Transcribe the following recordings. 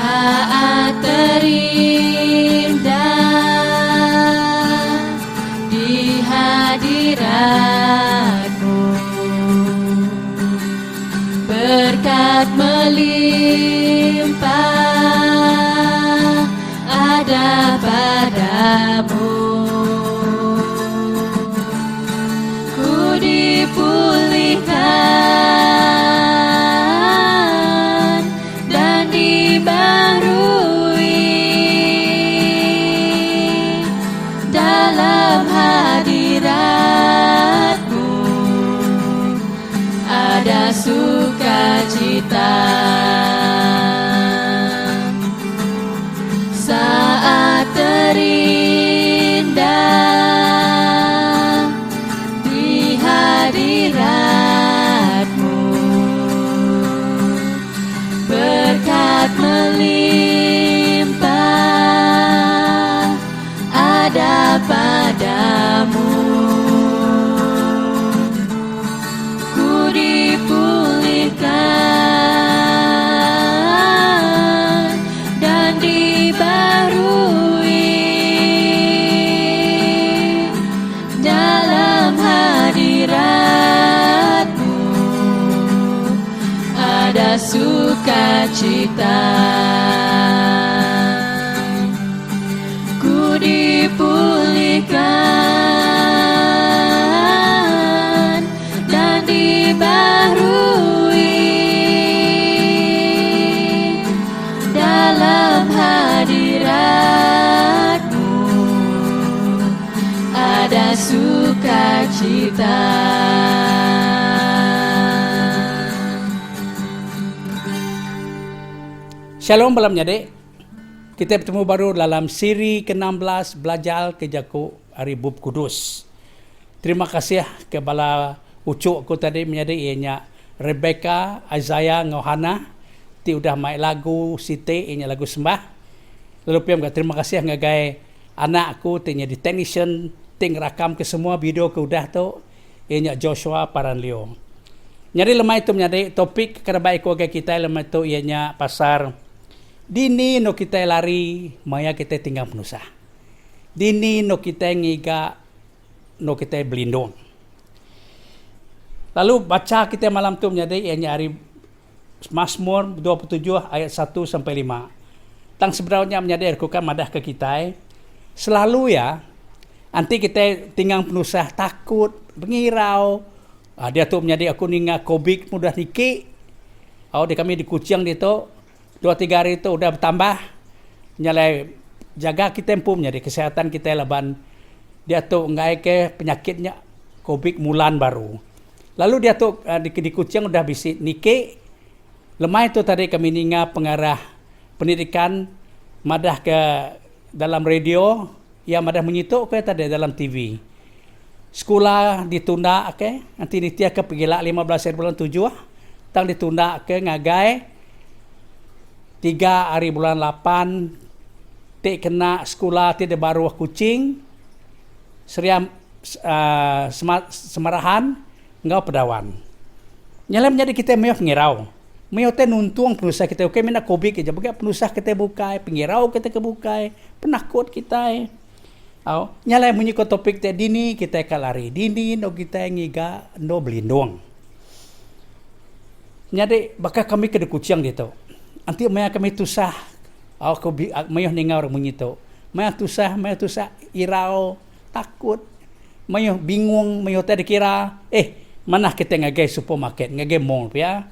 Saat terindah di hadirat-Mu, berkat melimpah ada padamu. Ku dipulihkan dan dibarui dalam hadirat-Mu, ada sukacita. Saat terindah di hadirat-Mu, berkat melimpah ada padamu. Ku dipulihkan dan dibarui dalam hadirat-Mu, ada sukacita. Ku dipulihkan dan dibarui dalam hadirat-Mu, ada sukacita. Shalom malam nyade. Kita bertemu baru dalam siri ke-16 belajar kejaku hari Bub Kudus. Terima kasih kepada ucuk aku tadi menyade ianya Rebecca, Isaiah, Ngohana. Ti udah main lagu site ianya lagu sembah. Lalu piam terima kasih ngagai anak aku tinya di technician ting rakam ke semua video ke udah tu ianya Joshua Paranlio. Nyari lemah itu menyade topik kerabai ko kita lemah itu ianya pasar dini no kita lari maya kita tinggal penusah. Dini no kita ngiga no kita belindung. Lalu baca kita malam tu menyade ianya hari Mazmur 27 ayat 1 sampai 5. Tang sebenarnya menyade aku kan madah ke kita selalu ya nanti kita tinggal penusah takut mengirau. Dia tu menyade aku ninga COVID mudah niki. Di kami di Kucing dia tu 2-3 hari itu udah bertambah. Nyalai jaga kita empum jadi kesehatan kita laban. Dia tu ngai ke penyakitnya COVID mulan baru. Lalu dia tu di Kucing udah bisi niki. Lemah itu tadi kami ninga pengarah pendidikan madah ke dalam radio, ya madah menyituk ke tadi dalam TV. Sekolah ditunda ke, nanti nitia ke pergila 15 hari bulan 7 tang ditunda ke ngagai 3 hari bulan 8 tik kena sekolah tidak baru Kucing seriam semarahan ngau pedawan. Nyalam jadi kita meyah ngirau. Meyah teh nuntung penusah kita oke mina COVID aja bagi penusah kita bukai, pengirau kita kebukai, penakut kita. Nyalai menyikut topik teh dini kita kalari, dini no kita ngiga no belindung. Nyade bakal kami ke Kucing gitu. Nanti maya kami tusah, aku mayah ningar menyito. Maya tusah irau takut. Mayah bingung, mayah tadi kira, mana kita ngagay supermarket, ngagay mall ya.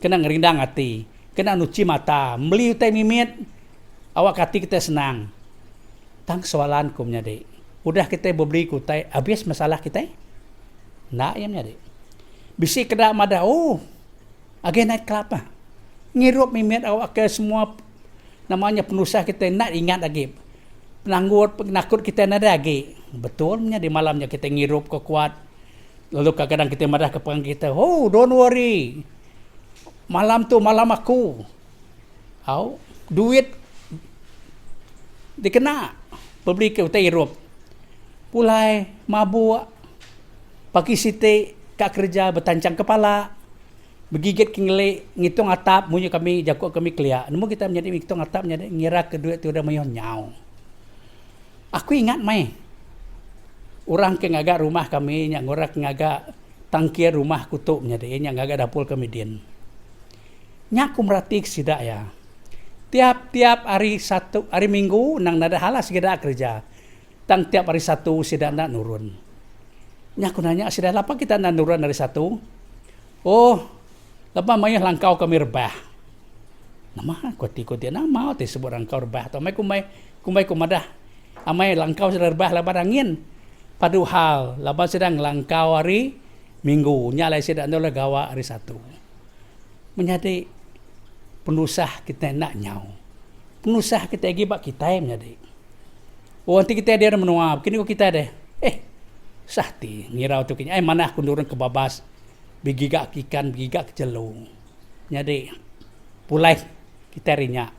Kena ngerindang hati, kena nuci mata, beli utai mimit, awak hati kita senang. Tang soalan ku menyade. Udah kita beli kutai, habis masalah kita? Nak ya menyade. Bisi kena mada, agak night club lah. Ngirup mimit awak ke semua namanya penusah kita nak ingat lagi. Penakut kita nak lagi. Betulnya di malamnya kita ngirup kok kuat. Lalu kadang-kadang kita marah ke pengang kita, don't worry. Malam tu malam aku. Duit dikena. Beli ke utai ngirup. Pulai mabuk. Pagi siti kak kerja bertancang kepala. Begigit kengele ngitung atap munyo kami jakuk kami kelia. Nemu kita menjadi ngitung atap menjadi ngira kedua tu dah mayon nyau. Aku ingat mai. Orang ke ngagak rumah kami nyak ngorak ngagak tangkir rumah kutuk menjadi nyak ngagak dapur kami din. Nyak ku meratik sidak ya. Tiap-tiap hari Minggu nang nada halas segera kerja. Tang tiap hari Sabtu sidak nak nurun. Nyak ku nanya sidak apa kita nak nurun hari Sabtu? Oh, lepas mai langkau kami rebah. Nama koti-koti nama te sebut langkau rebah. Tamai kumai kumadah. Amai langkau sedang rebah lepas angin. Padahal lepas sedang langkau hari Minggu. Nyalai sedang nolak gawa hari Sabtu. Menjadi penusah kita nak nyau. Penusah kita gibak kita menjadi. Oh nanti kita dia menua. Kini kita deh. Sahti ngirau tu kini. Mana aku turun ke babas. Bigigak ikan, bigigak jelung. Jadi, pulai kita rinyak.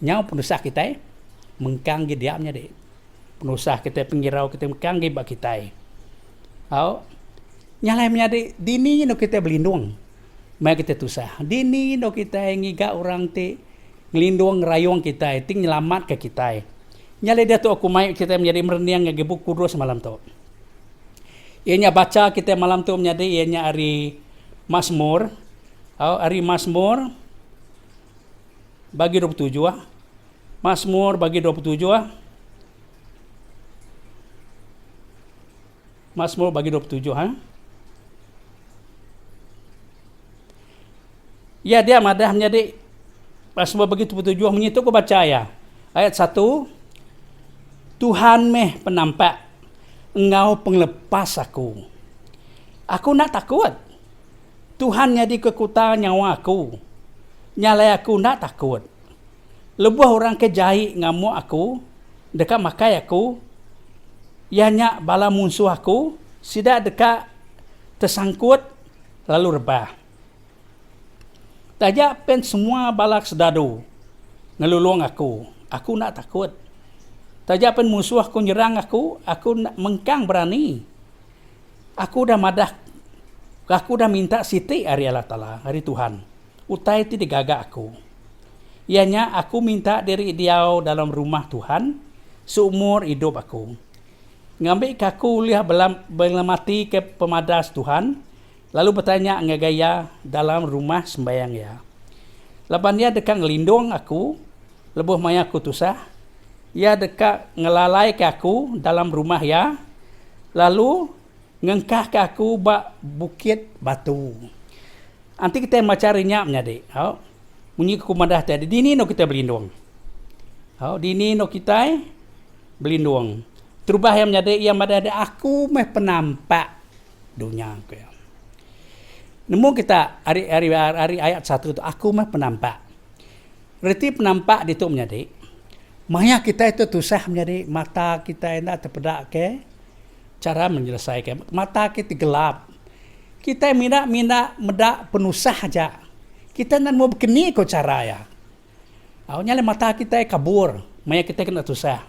Nyau penusah kita, mengkang diamnya deh. Penusah kita pengirau kita mengkang bak kita. Nyalai menjadi dini no kita berlindung. Mai kita tusah. Dini no kita ngiga orang te ngelindung rayong kita, ting nyelamat ke kita. Nyalai dia tu aku mai kita menjadi mereniang ngage buku dua semalam tu. Ianya baca kita malam tu menjadi ianya hari Mazmur. Hari Mazmur bagi 27 Mazmur bagi 27 Mazmur bagi 27 Ya dia madah menjadi Mazmur bagi 27 menyitu aku baca ya. Ayat 1 Tuhan meh penampak Engkau penglepas aku. Aku nak takut. Tuhan jadi kekuatan nyawa aku. Nyalai aku nak takut. Lebuh orang kejahit ngamuk aku. Dekat makai aku. Ianya bala musuh aku. Sidak dekat tersangkut. Lalu rebah. Tajak pen semua balak sedadu. Ngelulung aku. Aku nak takut. Tajak pen musuh aku nyerang aku nak mengkang berani. Aku dah madah, aku dah minta siti hari Allah Ta'ala, hari Tuhan. Utai itu digagak aku. Ianya aku minta dari dia dalam rumah Tuhan, seumur hidup aku. Ngambil kaku lihat belamati ke pemadas Tuhan, lalu bertanya ngagaya dalam rumah sembayang ya. Lepas dia dekat ngelindung aku, lebuh maya aku tusah, ia dekat ngelalai ke aku dalam rumah ya. Lalu ngengkah ke aku bak bukit batu. Nanti kita macarinya menjadi. Bunyi kumadah tadi. Dini no kita berlindung. Dini no kita berlindung. Terubah yang menjadi ia ada aku meh penampak dunia aku ya. Nemu kita hari ayat 1 itu aku meh penampak. Berarti penampak itu menjadi maya kita itu tusah menjadi mata kita nak terpedak ke cara menyelesaikan. Mata kita gelap. Kita mina medak penusah aja. Kita nak mau begini ko cara ya. Nyala mata kita kabur. Maya kita kena tusah.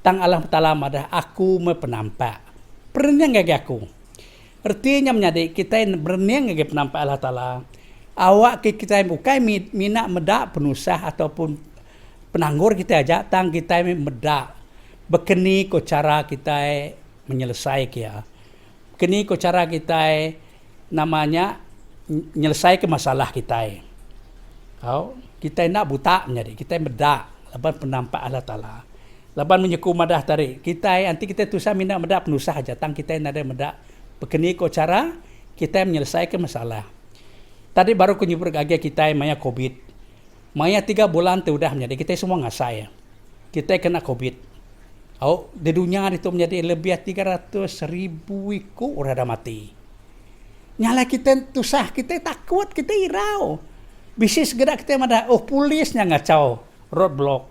Tang Allah Ta'ala madah aku me penampak. Berniang gagi aku. Artinya menjadi kita berniang gagi penampak Allah Ta'ala. Awak kita bukan mina medak penusah ataupun penanggur kita aja tang kita medak bekeni ko cara kita menyelesaikan ya. Bekeni ko cara kita namanya menyelesaikan masalah kita. Kita nak buta menjadi kita medak lepas penampak Allah Ta'ala. Lepas menyeku madah tadi kita nanti kita tusah mina medak penusah aja tang kita nada medak bekeni ko cara kita menyelesaikan masalah. Tadi baru kunyubur gage kita maya COVID. Maya 3 bulan tu dah menjadi kita semua ngasai. Kita kena COVID. Di dunia itu menjadi lebih 300,000 iku orang dah mati. Nyala kita tusah, kita takut, kita irau. Bisnis gerak kita ada, polisnya ngacau, roadblock.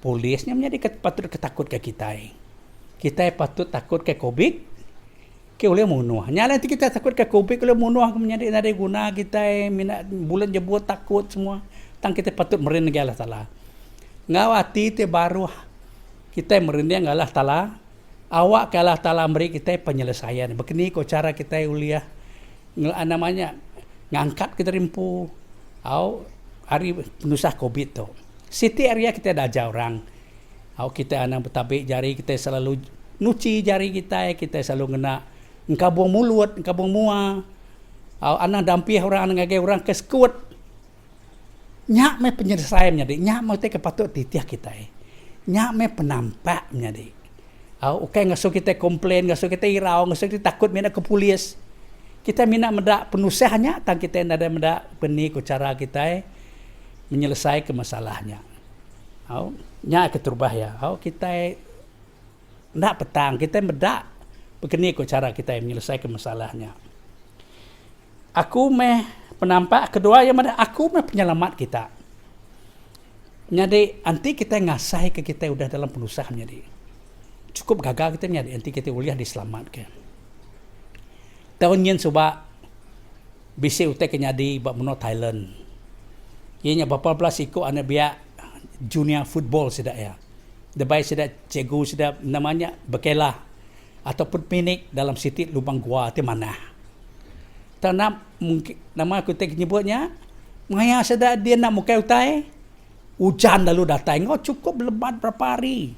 Polisnya menjadi patut ketakut ke kita. Kita patut takut ke COVID. Ke oleh munuh. Nyala nanti kita takut ke COVID oleh munuh menjadi ada guna kita minat bulan jebut takut semua. Tang kita patut merinding Allah Ta'ala. Ngawati te baru kita merinding Allah Ta'ala. Awak ke Allah Ta'ala beri kita penyelesaian. Begini ko cara kita uliah namanya ngangkat kita rimpu. Hari penusah COVID tu. Siti area kita dah ajar orang. Kita anak bertabik jari, kita selalu nuci jari kita selalu kena engkabung mulut, engkabung mua. Anak dampih orang, anak ngagai orang keskut. Nyak me penyelesaian menjadi, nyak mau te kepatut titiah kita. Nyak me penampak menjadi. Okay, ngasuh kita komplain, ngasuh kita irau, ngasuh kita takut mina ke polis. Kita mina mendak penusahnya, tang kita ada mendak benih ku cara kita menyelesaikan masalahnya. Nyak keterbah ya. Kita ndak petang, kita mendak begini ku cara kita menyelesaikan masalahnya. Aku meh penampak, kedua yang mana aku meh penyelamat kita. Jadi anti kita ngasai ke kita udah dalam penusah jadi. Cukup gagal kita jadi anti kita uliah diselamatkan. Tahun yen coba bisi utek nyadi bab menot Thailand. Ianya bapa belas ikut anak biak junior football sedak ya. Debai sedak cikgu sedak namanya Bekela ataupun Pinik dalam siti lubang gua ti mana. Tanam mungkin nama aku tek nyebutnya maya sedak dia nak mukai utai hujan lalu datang cukup lebat berapa hari.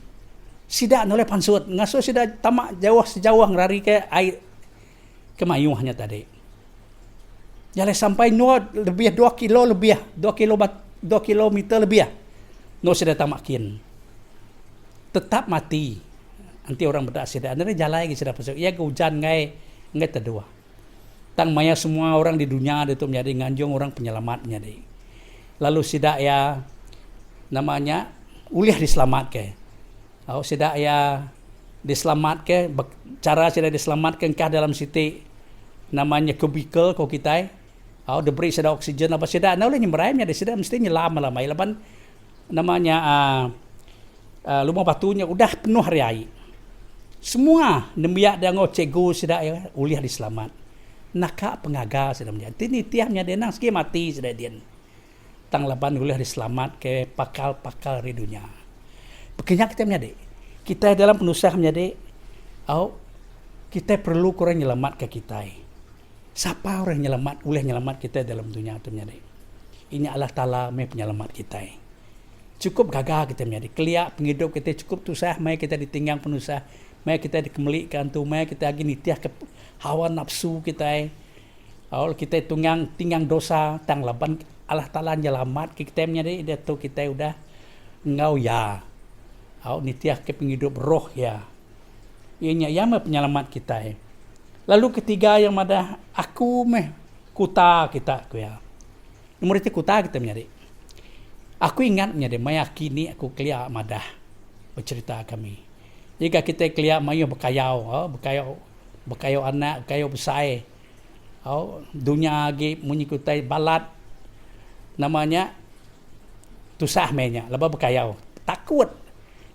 Sidak noleh pansut ngasuh sidak tamak sejauh ngerari ke air ke mayuhnya tadi. Jalan sampai lebih 2 kilo lebih 2 kilometer lebih. No sudah tamakin. Tetap mati. Nanti orang berdak sidak. Nanti jalan lagi sudah pasuk. Ia ke hujan ngai terdua. Tang maya semua orang di dunia itu menjadi nganjung orang penyelamatnya deh. Lalu sidak ya namanya uliah diselamatkan. Sidak ya diselamatkan, cara sidak diselamatkan kah dalam siti namanya kubikel kau kita. Diberi sidak oksigen apa sidak. Nah oleh nyemberainya dia sidak mesti nyelam malam. Lapan namanya lumah batunya udah penuh hari air. Semua nembiak dia ngau cikgu sidak ya uliah diselamat. Nakak pengagal sidak menjadi. Ini tiapnya dia nang sikit mati sidak dia. Tang lapan uliah diselamat ke pakal-pakal di dunia. Bekenyak kita menjadi. Kita dalam penusah menjadi. Kita perlu kurang nyelamat ke kita. Siapa orang nyelamat, boleh nyelamat kita dalam dunia itu menjadi. Ini Allah Ta'ala mai penyelamat kita. Cukup gagah kita menjadi. Keliak penghidup kita cukup tusah, mai kita ditinggang penusah, mai kita dikembalikan tu, mai kita lagi nitiah ke hawa nafsu kita. Kita tinggang dosa, tang laban Allah Ta'ala nyelamat kita menjadi. Dia tu kita udah ngau ya. Nitiah ke penghidup roh ya. Ianya yang penyelamat kita. Lalu ketiga yang ada aku meh kuta kita ku ya. Nomor itu kuta kita menjadi. Aku ingat menjadi mayakini aku kelia madah bercerita kami. Jika kita kelia mayu bekayau anak, bekayau besar. Dunia lagi mengikuti balat namanya tusah menya, laba bekayau. Takut.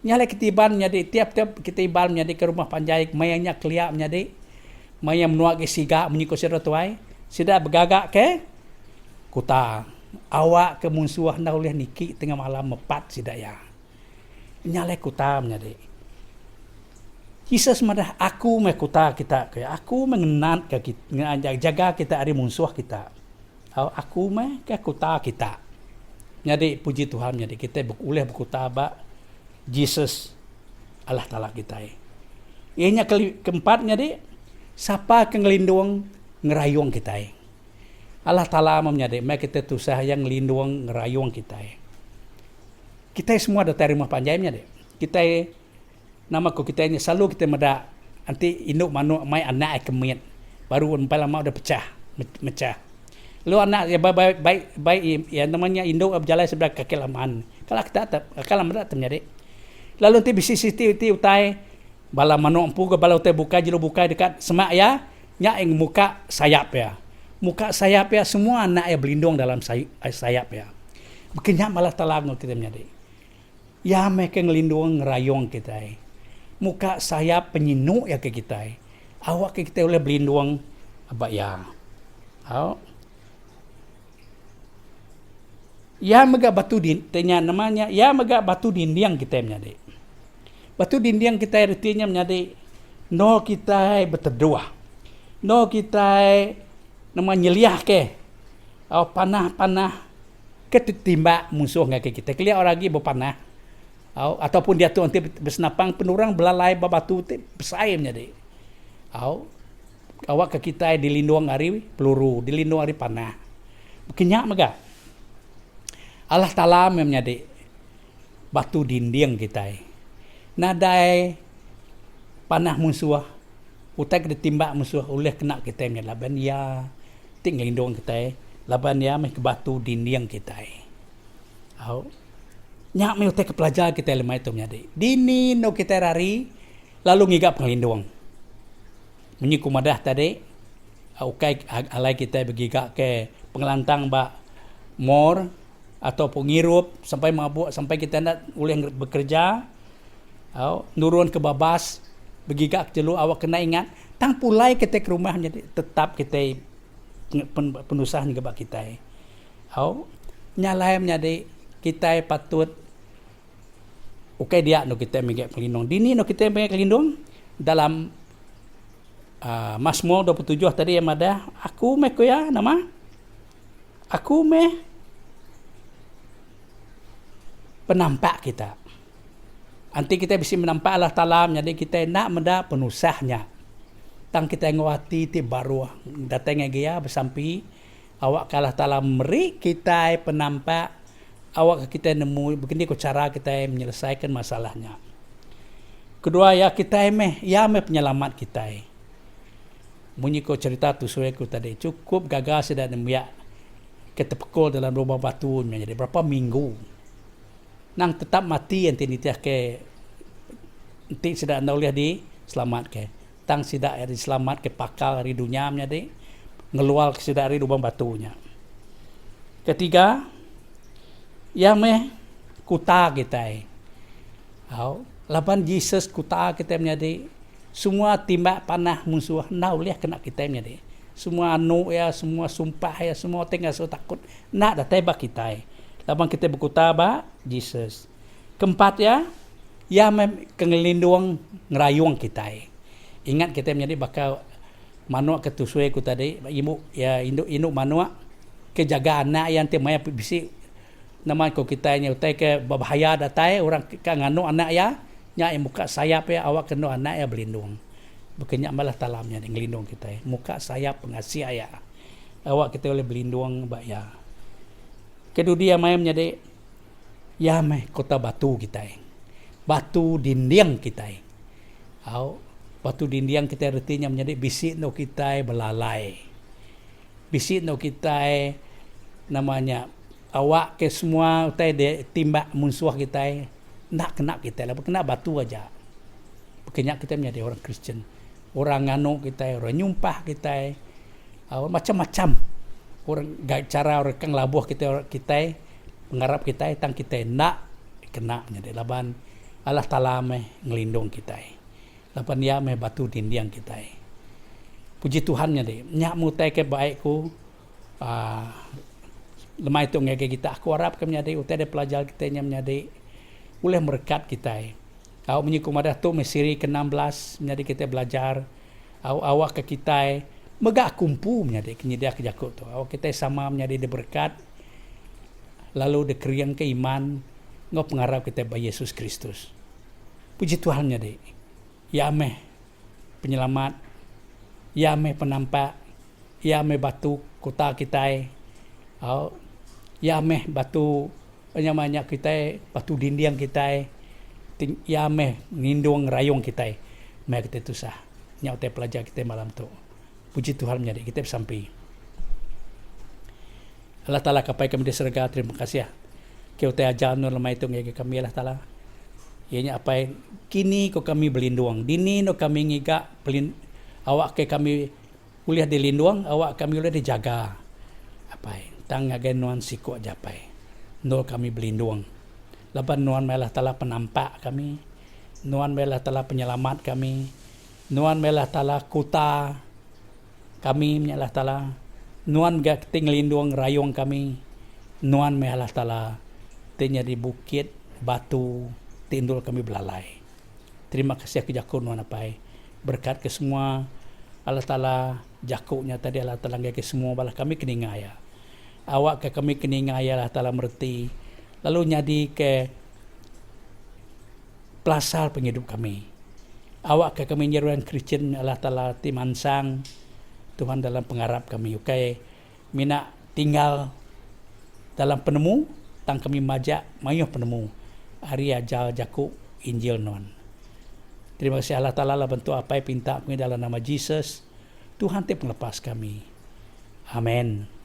Nyala ketiban menjadi tiap-tiap ketiban menjadi ke rumah panjai mayanya kelia menjadi maya menuak ke siga menyikut sira tuai sida bergagak ke kuta awak ke munsuah na oleh niki tengah malam mepat sida ya nyala kuta menjadi Jesus madah aku me kuta kita ke aku mengenat ke kita jaga kita dari munsuah kita aku me ke kuta kita jadi puji Tuhan jadi kita boleh berkuta ba Jesus Allah Ta'ala kita. Ianya keempatnya di siapa yang ngelindung ngerayung kita. Allah Ta'ala menjadi mereka kita tusah yang ngelindung ngerayung kita. Kita semua ada terima panjangnya deh. Kita nama ko kita ini selalu kita meda anti induk manuk mai anak kemit baru empat lama udah mecah. Lu anak ya baik ya namanya induk berjalan sebelah kaki lamaan. Kalau kita kalau mendak terjadi. Lalu nanti bisi siti utai bala manuk empu ke bala utai buka jelo buka dekat semak ya nya ing muka sayap ya. Muka sayap ya semua anak ya berlindung dalam sayap ya. Bekenyak malah talang kita menjadi. Ya mereka ngelindung ngerayong kita. Muka sayap penyinuk ya ke kita. Awak ke kita boleh berlindung apa ya. Ya mega batu tanya namanya ya mega batu dinding kita menjadi. Batu dinding kita artinya menjadi no kita berteduah. No kita nama nyeliah ke panah ketimbak musuh ngake kita. Kelia orang lagi berpanah. Ataupun dia tu nanti bersenapang penurang belalai babatu te besaimnya deh. Awak ke kita dilindung hari peluru, dilindung hari panah. Kenyak mega. Allah Taala memnyade batu dinding kita. Nadai panah musuh, utai ketimbak musuh oleh kena kita nya laban ya ting lindung kita. Laban ya meh ke batu dinding kita. Nyak meh utai ke pelajar kita lemai tu nyade. Dini no kita rari lalu ngigap ngelindung. Munyi kumadah tadi ukai alai kita bergigak ke pengelantang ba mor atau pengirup sampai mabuk sampai kita nak boleh bekerja. Nurun ke babas bergigak jelu awak kena ingat tang pulai kita ke rumah jadi tetap kita penusah juga bak kita. Nyalai menjadi kita patut ukai dia no kita mengek pelindung. Dini no kita mengek pelindung dalam Mazmur 27 tadi yang ada aku meh ko ya nama aku meh penampak kita. Nanti kita bisa menampak Allah Ta'ala jadi kita nak menda penusahnya. Tang kita ngawati ti baru datangnya dia bersampi awak ke Allah Ta'ala meri kita penampak awak kita nemu begini ko cara kita menyelesaikan masalahnya. Kedua ya kita meh penyelamat kita. Munyi ko cerita tu suai ko tadi cukup gagal sudah nemu kita pekul dalam lubang batu jadi berapa minggu. Nang tetap mati yang tinitiah ke nanti sudah anda boleh diselamat ke tang sidak hari selamat ke pakal hari dunia menjadi ngeluar ke sidak hari lubang batunya. Ketiga meh kuta kita. Laban Jesus kuta kita menjadi semua timbak panah musuh na boleh kena kita menjadi semua anu ya semua sumpah ya semua tengah so takut nak datai bak kita. Laban kita berkuta ba Jesus. Keempat ya kengelindung ngerayung kita. Ingat kita menjadi bakal manuak ketusui ku tadi ibu ya induk manuak kejaga anak yang temaya bisi nama ko kita nya utai ke bahaya datai orang ka nganu anak ya nya muka sayap ya awak kena anak ya berlindung. Bukannya malah talamnya ngelindung kita. Muka sayap pengasih ya. Awak kita boleh berlindung ba ya. Kedua dia mai menjadi kota batu kita. Batu dinding kita. Batu dinding kita artinya menjadi bisik no kita belalai. Bisik no kita namanya awak ke semua utai de timbak musuh kita nak kena kita lah kena batu aja. Bukannya kita menjadi orang Kristen. Orang nganu kita, orang nyumpah kita. Macam-macam. Orang cara orang kang labuh kita mengharap kita tang kita nak kena jadi laban Allah Taala meh ngelindung kita. Laban dia meh batu dinding kita. Puji Tuhannya deh. Nyak mutai ke baikku lemah itu ngeke kita aku harap ke menjadi utai de pelajar kita nya menjadi boleh berkat kita. Awak menyikum ada tu mesiri ke-16 menjadi kita belajar awak ke kita megak kumpu menjadi kenyedia ke jakut tu. Awak kita sama menjadi berkat lalu dekeriang ke iman ngop pengarap kita ba Yesus Kristus. Puji Tuhannya deh. Ya meh penyelamat, ya meh penampak, ya meh batu kota kita. Ya meh batu namanya kita batu dinding kita. Ya meh ngindung rayung kita. Meh kita tu sah. Nya utai pelajar kita malam tu. Puji Tuhan menjadi kita sampai. Allah Ta'ala kapai kami di surga. Terima kasih ya. Kau utai ajar nur lemah itu ngege kami Allah Ta'ala. Ianya apa kini ko kami berlindung. Dini no kami ngiga awak ke kami kuliah dilindung, awak kami boleh dijaga. Apa tang ngagen nuan siko japai. No kami berlindung. Laban nuan Allah Ta'ala penampak kami. Nuan Allah Ta'ala penyelamat kami. Nuan Allah Ta'ala kuta kami Allah Ta'ala. Nuan gak tinglindung rayung kami. Nuan Allah Ta'ala tinya di bukit batu tindul kami belalai. Terima kasih ke jakun nuan apai. Berkat ke semua Allah Ta'ala jakuknya tadi Allah Ta'ala ke semua balah kami keningaya. Awak ke kami keninga ya Allah Ta'ala merti. Lalu nyadi ke pelasar penghidup kami. Awak ke kami nyeruan Kristian Allah Ta'ala timansang Tuhan dalam pengharap kami. Okay, mina tinggal dalam penemu, tang kami majak mayuh penemu. Hari ajal jaku Injil non. Terima kasih Allah Ta'ala lah bentuk apa yang pinta kami dalam nama Jesus. Tuhan te pelepas kami. Amin.